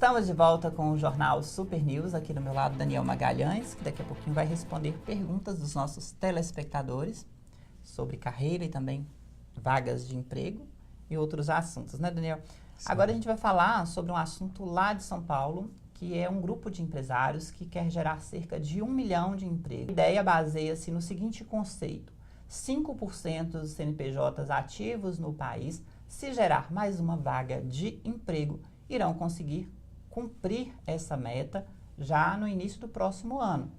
Estamos de volta com o Jornal Super News, aqui do meu lado Daniel Magalhães, que daqui a pouquinho vai responder perguntas dos nossos telespectadores sobre carreira e também vagas de emprego e outros assuntos, né, Daniel? Sim. Agora a gente vai falar sobre um assunto lá de São Paulo, que é um grupo de empresários que quer gerar cerca de 1 milhão de empregos. A ideia baseia-se no seguinte conceito: 5% dos CNPJs ativos no país, se gerar mais uma vaga de emprego, irão conseguir cumprir essa meta já no início do próximo ano.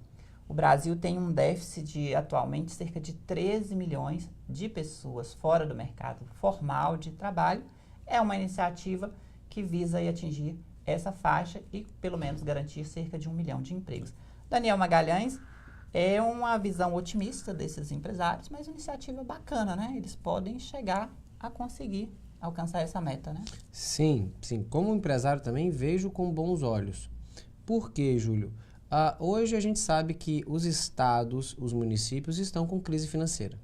O Brasil tem um déficit de, atualmente, cerca de 13 milhões de pessoas fora do mercado formal de trabalho. É uma iniciativa que visa atingir essa faixa e, pelo menos, garantir cerca de 1 milhão de empregos. Daniel Magalhães, é uma visão otimista desses empresários, mas uma iniciativa bacana, né? Eles podem chegar a conseguir alcançar essa meta, né? Sim, sim. Como empresário também vejo com bons olhos. Por quê, Júlio? Hoje a gente sabe que os estados, os municípios estão com crise financeira.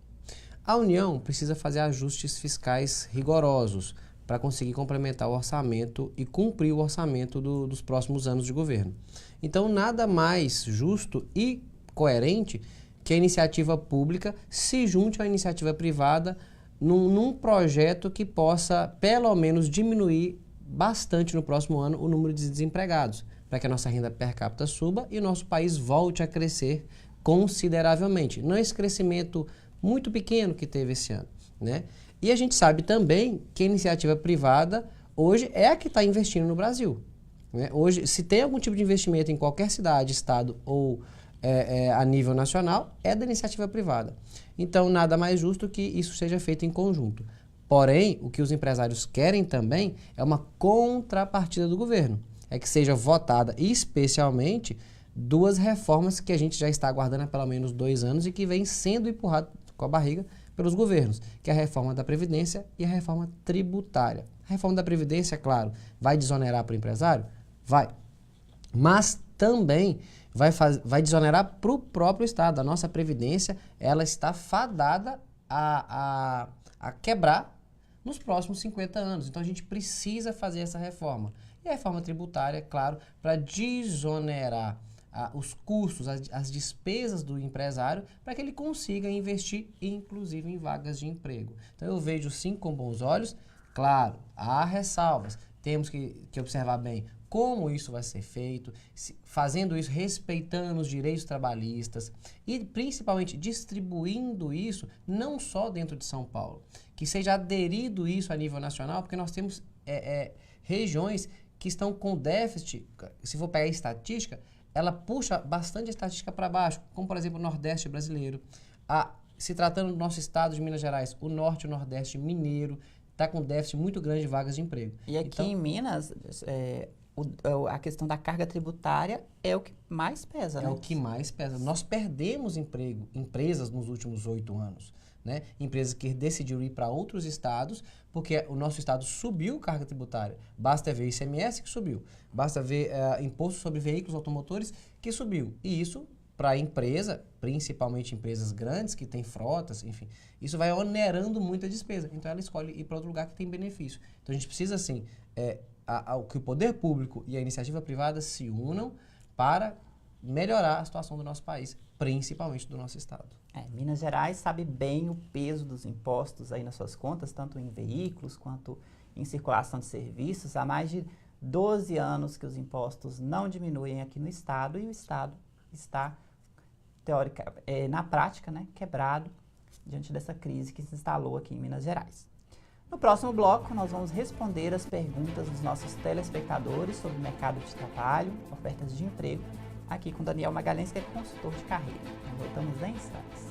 A União precisa fazer ajustes fiscais rigorosos para conseguir complementar o orçamento e cumprir o orçamento dos próximos anos de governo. Então, nada mais justo e coerente que a iniciativa pública se junte à iniciativa privada num projeto que possa, pelo menos, diminuir bastante no próximo ano o número de desempregados, para que a nossa renda per capita suba e o nosso país volte a crescer consideravelmente. Não esse crescimento muito pequeno que teve esse ano, né? E a gente sabe também que a iniciativa privada hoje é a que está investindo no Brasil, né? Hoje, se tem algum tipo de investimento em qualquer cidade, estado ou a nível nacional, é da iniciativa privada. Então, nada mais justo que isso seja feito em conjunto. Porém, o que os empresários querem também é uma contrapartida do governo. É que seja votada especialmente 2 reformas que a gente já está aguardando há pelo menos 2 anos e que vem sendo empurrado com a barriga pelos governos, que é a reforma da Previdência e a reforma tributária. A reforma da Previdência, claro, vai desonerar para o empresário? Vai. Mas também vai desonerar para o próprio Estado. A nossa Previdência, ela está fadada a quebrar nos próximos 50 anos. Então, a gente precisa fazer essa reforma. E a reforma tributária, claro, para desonerar os custos, as despesas do empresário, para que ele consiga investir, inclusive, em vagas de emprego. Então, eu vejo sim com bons olhos. Claro, há ressalvas. Temos que observar bem como isso vai ser feito, fazendo isso respeitando os direitos trabalhistas e principalmente distribuindo isso não só dentro de São Paulo, que seja aderido isso a nível nacional, porque nós temos regiões que estão com déficit. Se for pegar a estatística, ela puxa bastante a estatística para baixo, como por exemplo o Nordeste brasileiro. Se tratando do nosso estado de Minas Gerais, o Norte e o Nordeste mineiro está com déficit muito grande de vagas de emprego. E aqui então, em Minas, a questão da carga tributária é o que mais pesa, né? É o que mais pesa. Nós perdemos empresas nos últimos 8 anos, né? Empresas que decidiram ir para outros estados, porque o nosso estado subiu carga tributária. Basta ver ICMS que subiu, basta ver imposto sobre veículos automotores que subiu. E isso, para a empresa, principalmente empresas grandes que têm frotas, enfim, isso vai onerando muito a despesa. Então ela escolhe ir para outro lugar que tem benefício. Então a gente precisa, assim, que o poder público e a iniciativa privada se unam para melhorar a situação do nosso país, principalmente do nosso estado. Minas Gerais sabe bem o peso dos impostos aí nas suas contas, tanto em veículos quanto em circulação de serviços. Há mais de 12 anos que os impostos não diminuem aqui no estado e o estado está, na prática, né, quebrado diante dessa crise que se instalou aqui em Minas Gerais. No próximo bloco, nós vamos responder as perguntas dos nossos telespectadores sobre o mercado de trabalho, ofertas de emprego, aqui com Daniel Magalhães, que é consultor de carreira. Nós voltamos em instantes.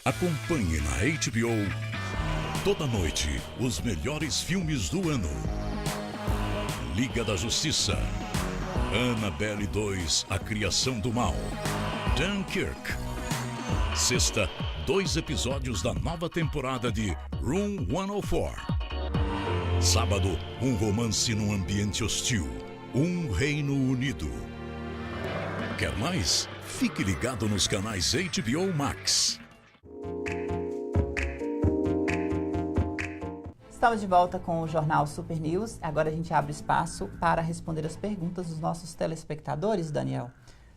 Acompanhe na HBO toda noite os melhores filmes do ano. Liga da Justiça, Annabelle 2, A Criação do Mal, Dunkirk. Sexta, 2 episódios da nova temporada de Room 104. Sábado, um romance num ambiente hostil, Um Reino Unido. Quer mais? Fique ligado nos canais HBO Max. Estamos de volta com o Jornal Super News. Agora a gente abre espaço para responder as perguntas dos nossos telespectadores, Daniel,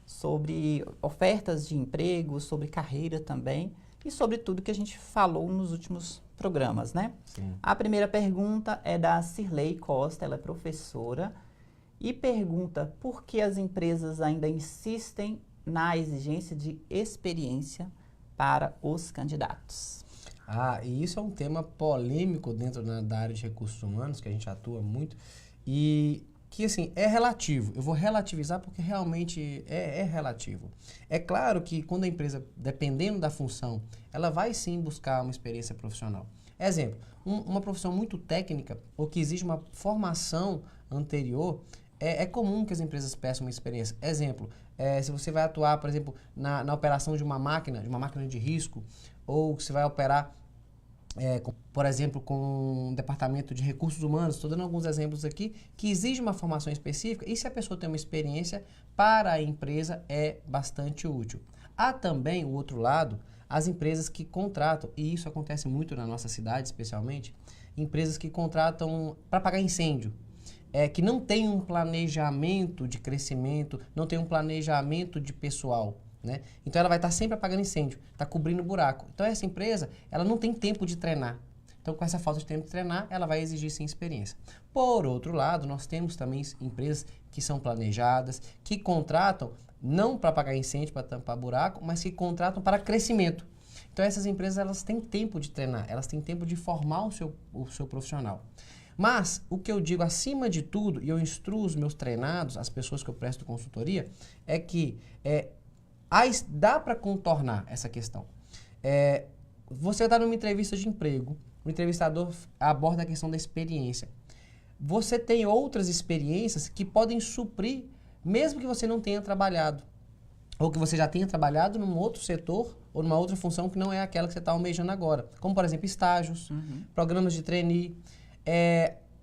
sobre ofertas de emprego, sobre carreira também e sobre tudo que a gente falou nos últimos programas, né? Sim. A primeira pergunta é da Cirlei Costa, ela é professora e pergunta por que as empresas ainda insistem na exigência de experiência para os candidatos. E isso é um tema polêmico dentro da área de recursos humanos, que a gente atua muito, e que, assim, é relativo. Eu vou relativizar porque realmente é relativo. É claro que quando a empresa, dependendo da função, ela vai sim buscar uma experiência profissional. Exemplo, uma profissão muito técnica ou que exige uma formação anterior, é comum que as empresas peçam uma experiência. Exemplo, se você vai atuar, por exemplo, na operação de uma máquina de risco, ou que você vai operar, por exemplo, com um departamento de recursos humanos, estou dando alguns exemplos aqui, que exige uma formação específica, e se a pessoa tem uma experiência, para a empresa é bastante útil. Há também, o outro lado, as empresas que contratam, e isso acontece muito na nossa cidade, especialmente, empresas que contratam para apagar incêndio. Que não tem um planejamento de crescimento, não tem um planejamento de pessoal, né? Então ela vai estar sempre apagando incêndio, está cobrindo buraco. Então essa empresa, ela não tem tempo de treinar. Então com essa falta de tempo de treinar, ela vai exigir sim experiência. Por outro lado, nós temos também empresas que são planejadas, que contratam não para apagar incêndio, para tampar buraco, mas que contratam para crescimento. Então essas empresas, elas têm tempo de treinar, elas têm tempo de formar o seu profissional. Mas o que eu digo acima de tudo, e eu instruo os meus treinados, as pessoas que eu presto consultoria, é que dá para contornar essa questão. Você está numa entrevista de emprego, o entrevistador aborda a questão da experiência. Você tem outras experiências que podem suprir, mesmo que você não tenha trabalhado, ou que você já tenha trabalhado num outro setor ou numa outra função que não é aquela que você está almejando agora. Como, por exemplo, estágios, programas de trainee,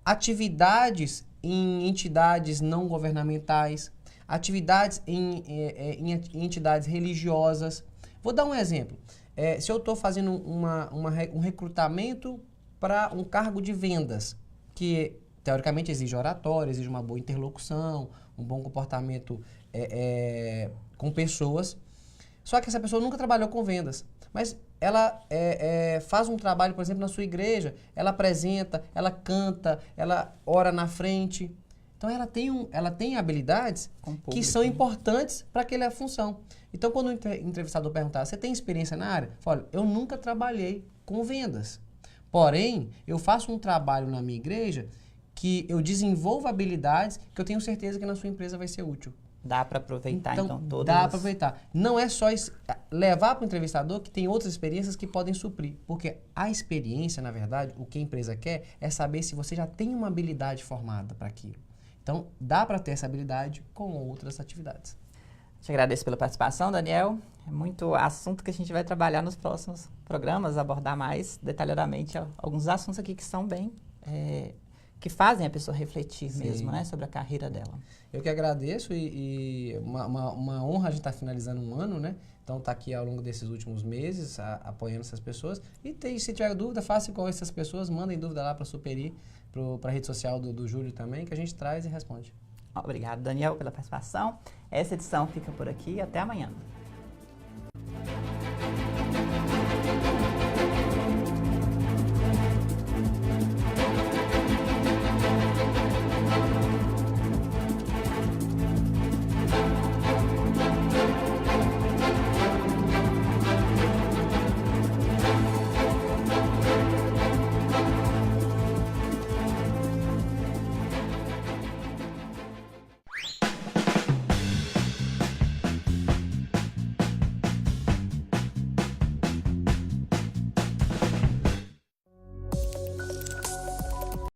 atividades em entidades não governamentais, atividades em entidades religiosas. Vou dar um exemplo. Se eu estou fazendo um recrutamento para um cargo de vendas, que teoricamente exige oratória, exige uma boa interlocução, um bom comportamento com pessoas, só que essa pessoa nunca trabalhou com vendas, mas ela faz um trabalho, por exemplo, na sua igreja, ela apresenta, ela canta, ela ora na frente. Então, ela tem habilidades que são importantes para aquela função. Então, quando o entrevistador perguntar, você tem experiência na área? Fala, eu nunca trabalhei com vendas. Porém, eu faço um trabalho na minha igreja que eu desenvolvo habilidades que eu tenho certeza que na sua empresa vai ser útil. Dá para aproveitar, então, todas. Dá para aproveitar. Não é só levar para o entrevistador que tem outras experiências que podem suprir. Porque a experiência, na verdade, o que a empresa quer é saber se você já tem uma habilidade formada para aquilo. Então, dá para ter essa habilidade com outras atividades. Te agradeço pela participação, Daniel. É muito assunto que a gente vai trabalhar nos próximos programas, abordar mais detalhadamente alguns assuntos aqui que são bem... que fazem a pessoa refletir mesmo, né, sobre a carreira dela. Eu que agradeço e uma honra a gente estar finalizando um ano, né? Então, estar aqui ao longo desses últimos meses, apoiando essas pessoas. E se tiver dúvida, faça igual essas pessoas, mandem dúvida lá para a Superi, para a rede social do Júlio também, que a gente traz e responde. Obrigado, Daniel, pela participação. Essa edição fica por aqui. Até amanhã.